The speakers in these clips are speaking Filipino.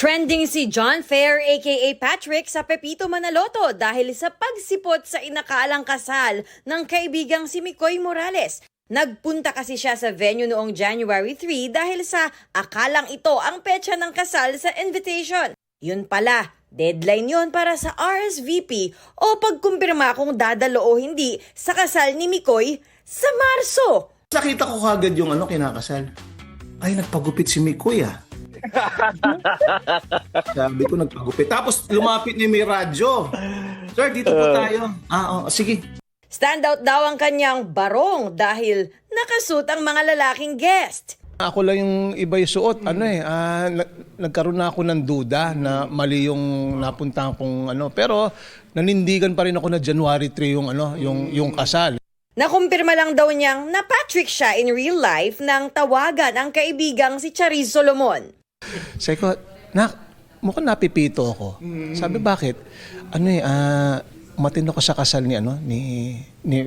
Trending si John Fair aka Patrick sa Pepito Manaloto dahil sa pagsipot sa inakalang kasal ng kaibigang si Micoy Morales. Nagpunta kasi siya sa venue noong January 3 dahil sa akalang ito ang petsa ng kasal sa invitation. Yun pala, deadline yon para sa RSVP o pagkumpirma kung dadalo o hindi sa kasal ni Micoy sa Marso. Nakita ko kagad yung kinakasal. Ay, nagpagupit si Micoy Sabi ko nagpagupit. Tapos lumapit niya may radyo. Sir, dito po tayo. Sige. Standout daw ang kanyang barong dahil nakasuot ang mga lalaking guest. Ako lang yung iba yung suot. Nagkaroon na ako ng duda na mali yung napuntahan kong Pero nanindigan pa rin ako na January 3 yung kasal. Nakumpirma lang daw niyang na Patrick siya in real life nang tawagan ang kaibigang si Charis Solomon. Sabi ko, mukhang napipito ako. Sabi, bakit? Matino ko sa kasal ni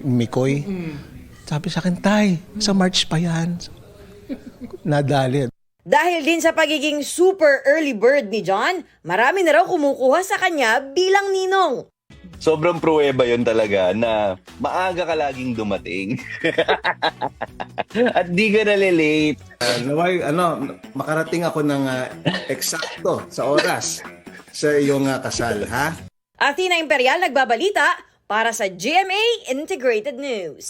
Micoy. Sabi sa akin, Tay, sa March pa yan. Nadali. Dahil din sa pagiging super early bird ni John, marami na raw kumukuha sa kanya bilang ninong. Sobrang pruweba yon talaga na maaga ka laging dumating. At di ka nalilate. Naway, makarating ako ng eksakto sa oras sa iyong kasal, ha? Athena Imperial nagbabalita para sa GMA Integrated News.